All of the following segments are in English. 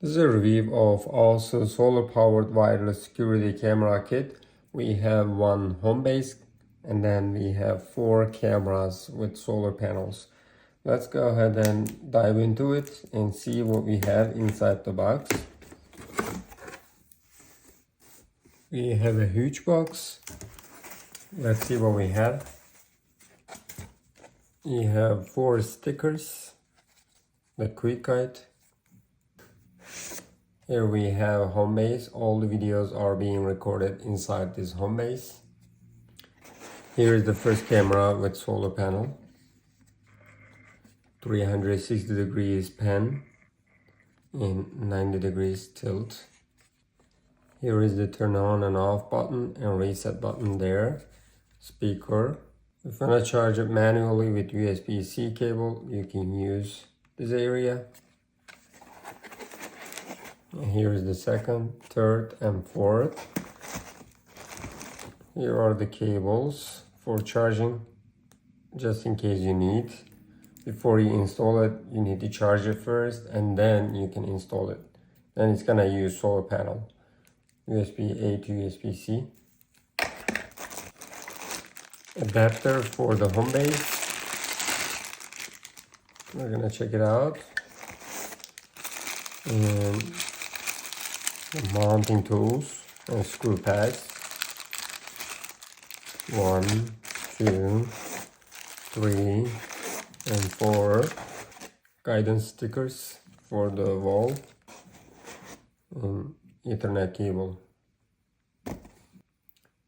This is a review of AOSU solar-powered wireless security camera kit. We have one Homebase and then we have 4 cameras with solar panels. Let's go ahead and dive into it and see what we have inside the box. We have a huge box. Let's see what we have. We have 4 stickers, the quick guide. Here we have Homebase. All the videos are being recorded inside this Homebase. Here is the first camera with solar panel. 360 degrees pan and 90 degrees tilt. Here is the turn on and off button and reset button there. Speaker. If you want to charge it manually with USB-C cable, you can use this area. And here is the second, third, and fourth. Here are the cables for charging, just in case you need. Before you install it, you need to charge it first, and then you can install it. Then it's gonna use solar panel. USB-A to USB-C. Adapter for the Homebase. We're gonna check it out. And mounting tools and screw pads. 1, 2, 3, and 4 guidance stickers for the wall and Ethernet cable.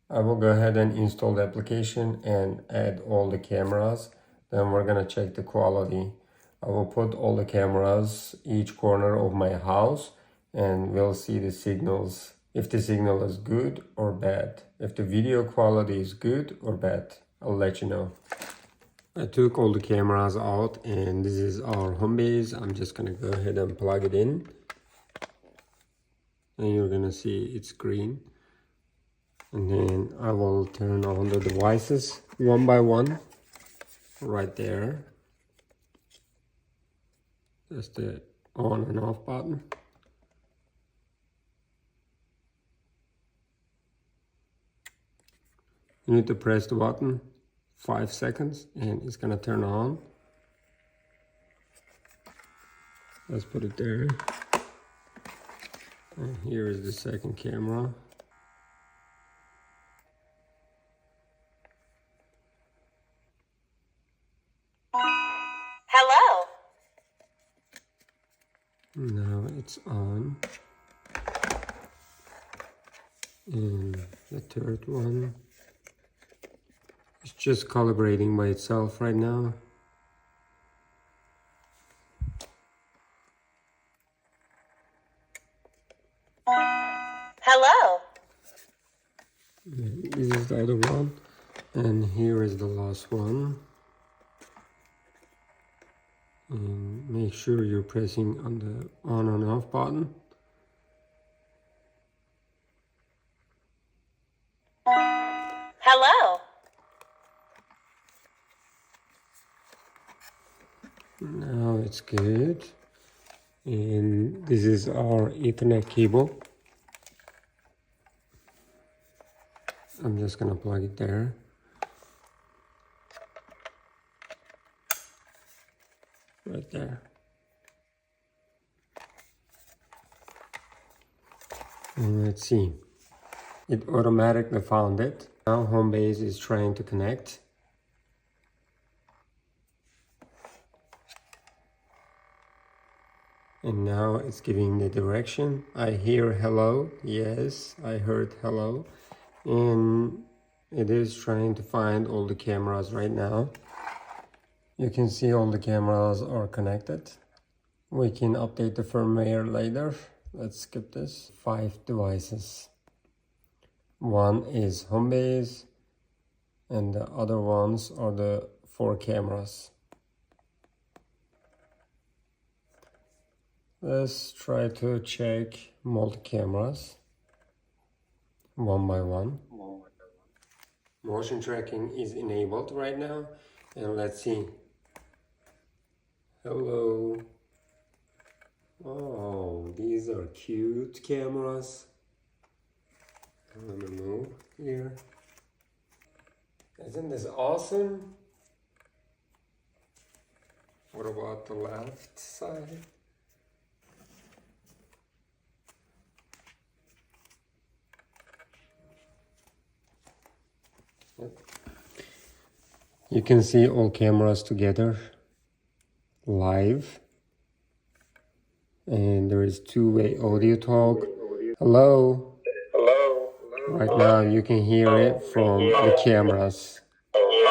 I will go ahead and install the application and add all the cameras. Then we're gonna check the quality. I will put all the cameras each corner of my house and we'll see the signals, if the signal is good or bad. If the video quality is good or bad, I'll let you know. I took all the cameras out and this is our Homebase. I'm just gonna go ahead and plug it in. And you're gonna see it's green. And then I will turn on the devices one by one, right there. That's the on and off button. You need to press the button 5 seconds and it's gonna turn on. Let's put it there. And here is the second camera. Hello. Now it's on. And the third one. It's just calibrating by itself right now. Hello. And this is the other one. And here is the last one. And make sure you're pressing on the on and off button. Hello. Now it's good. And this is our Ethernet cable. I'm just gonna plug it there. Right there. And let's see. It automatically found it. Now Homebase is trying to connect. And now it's giving the direction. I hear hello. Yes, I heard hello. And it is trying to find all the cameras right now. You can see all the cameras are connected. We can update the firmware later. Let's skip this. 5 devices. One is Homebase and the other ones are the 4 cameras. Let's try to check multi-cameras one by one. Motion tracking is enabled right now. And let's see. Hello. Oh, these are cute cameras. I'm gonna move here. Isn't this awesome? What about the left side? Yep. You can see all cameras together live, and there is two-way audio talk. Hello. Hello. Right now you can hear it from the cameras.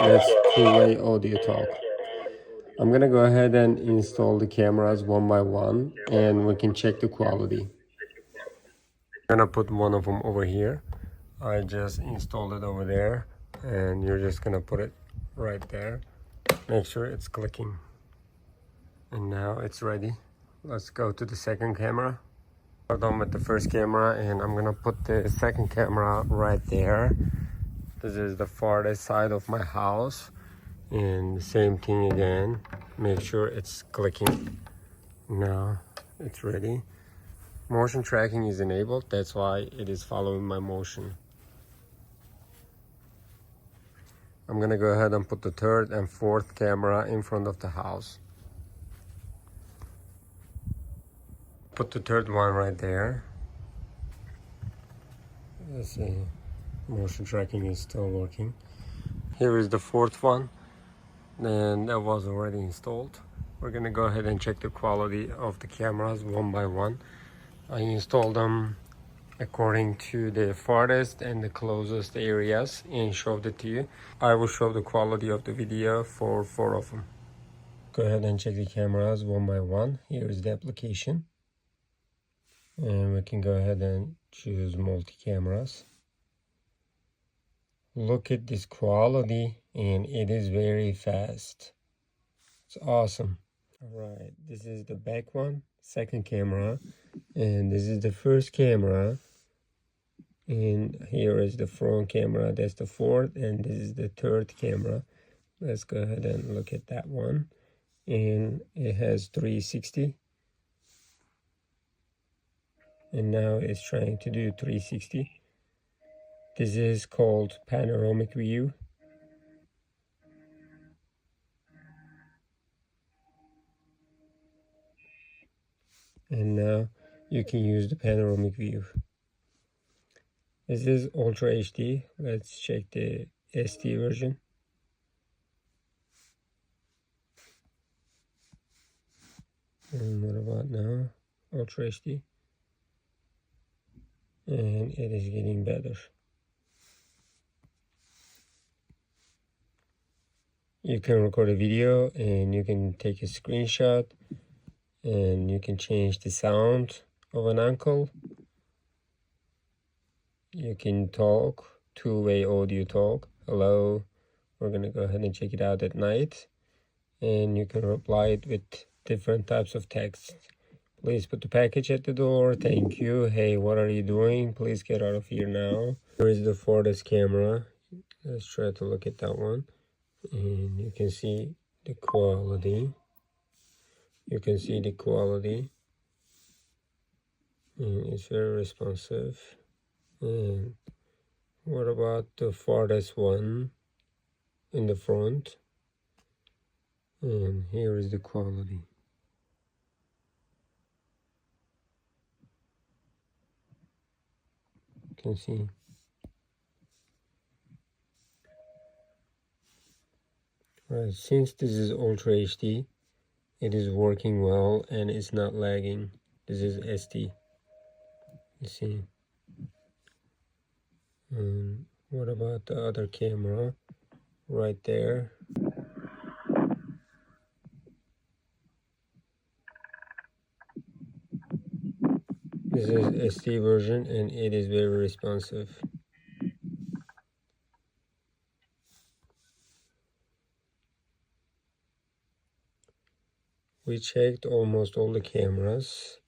That's two-way audio talk. I'm gonna go ahead and install the cameras one by one, and we can check the quality. I'm gonna put one of them over here. I just installed it over there, and you're just gonna put it right there. Make sure it's clicking. And now it's ready. Let's go to the second camera. We're done with the first camera, and I'm gonna put the second camera right there. This is the farthest side of my house, and the same thing again. Make sure it's clicking. Now it's ready. Motion tracking is enabled, that's why it is following my motion. I'm gonna go ahead and put the third and fourth camera in front of the house. Put the third one right there. Let's see, motion tracking is still working. Here is the fourth one, and that was already installed. We're gonna go ahead and check the quality of the cameras one by one. I installed them according to the farthest and the closest areas and showed it to you. I will show the quality of the video for 4 of them. Go ahead and check the cameras one by one. Here is the application, and we can go ahead and choose multi-cameras. Look at this quality, and it is very fast. It's awesome. All right, this is the back one, second camera, and this is the first camera, and here is the front camera. That's the fourth, and this is the third camera. Let's go ahead and look at that one, and it has 360, and now it's trying to do 360. This is called panoramic view. And now you can use the panoramic view. This is Ultra HD. Let's check the SD version. And what about now? Ultra HD. And it is getting better. You can record a video, and you can take a screenshot, and you can change the sound of an uncle. You can talk, two-way audio talk. Hello. We're gonna go ahead and check it out at night, and you can reply it with different types of text. Please put the package at the door. Thank you. Hey, what are you doing? Please get out of here now. Here is the farthest camera. Let's try to look at that one. And you can see the quality. You can see the quality. And it's very responsive. And what about the farthest one in the front? And here is the quality. You can see. Right, since this is Ultra HD, it is working well and it's not lagging. This is SD. You see. And what about the other camera right there? This is SD version, and it is very responsive. We checked almost all the cameras,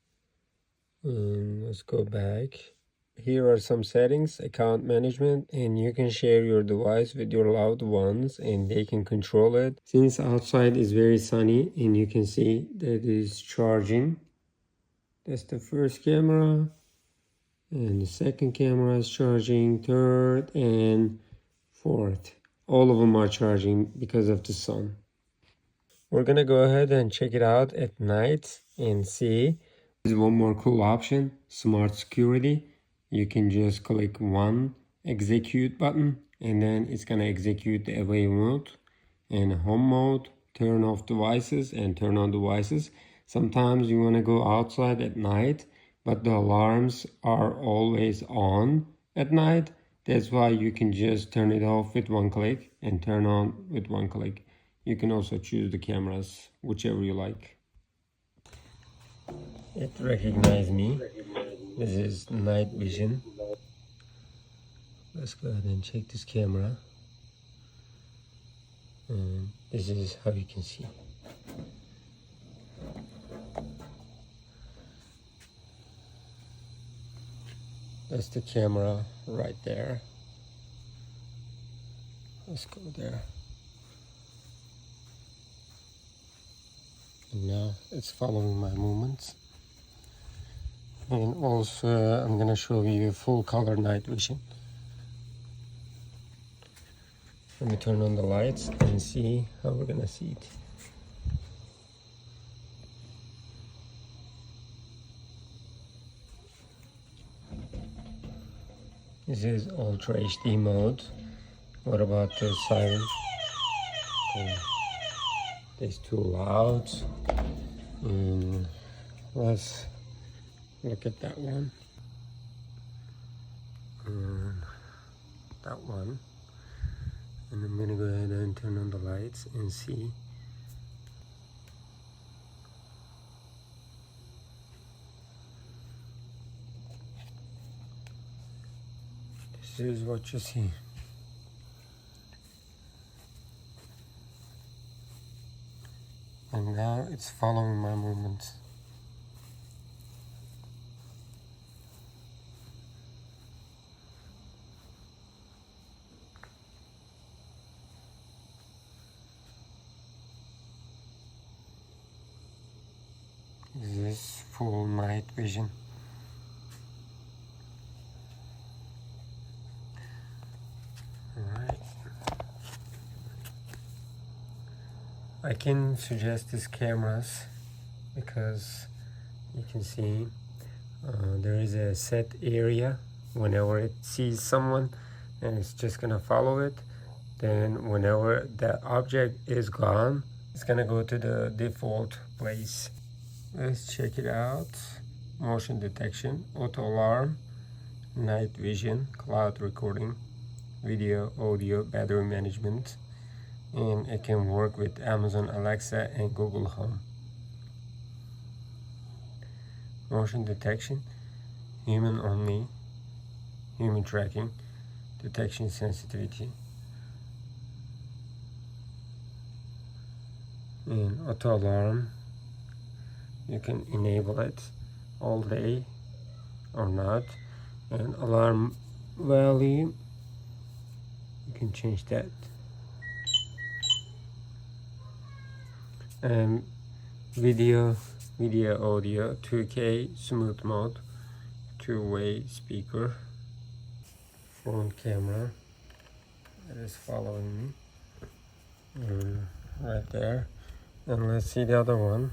and let's go back. Here are some settings, account management, and you can share your device with your loved ones and they can control it. Since outside is very sunny and you can see that it is charging, That's the first camera, and the second camera is charging, third and fourth. All of them are charging because of the sun. We're gonna go ahead and check it out at night and see. There's one more cool option, smart security. You can just click one execute button and then it's gonna execute the away mode and home mode, turn off devices and turn on devices. Sometimes you wanna go outside at night, but the alarms are always on at night. That's why you can just turn it off with one click and turn on with one click. You can also choose the cameras, whichever you like. It recognized me. This is night vision. Let's go ahead and check this camera. And this is how you can see. That's the camera right there. Let's go there. And now it's following my movements. And also I'm gonna show you full color night vision. Let me turn on the lights and see how we're gonna see it. This is Ultra HD mode. What about the siren? It's too loud. And let's look at that one. And that one. And I'm gonna go ahead and turn on the lights and see. This is what you see. And now it's following my movements. This is full night vision. Alright. I can suggest these cameras because you can see there is a set area. Whenever it sees someone and it's just gonna follow it, then whenever that object is gone, it's gonna go to the default place. Let's check it out. Motion detection, auto alarm, night vision, cloud recording, video, audio, battery management, and it can work with Amazon Alexa and Google Home. Motion detection, human only, human tracking, detection sensitivity, and auto alarm. You can enable it all day or not, and alarm value, you can change that. And video, audio, 2K smooth mode, two-way speaker, phone camera that is following me right there. And let's see the other one.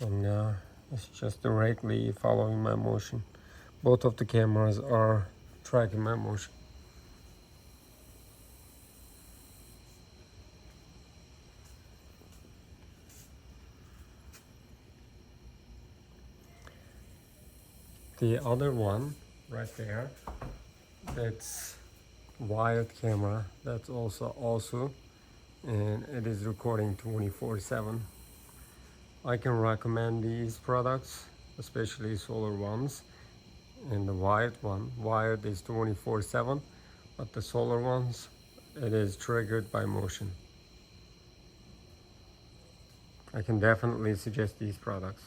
And now it's just directly following my motion. Both of the cameras are tracking my motion. The other one right there, that's wired camera. That's also AOSU, and it is recording 24/7. I can recommend these products, especially solar ones. And the wired is 24/7, but the solar ones, it is triggered by motion. I can definitely suggest these products.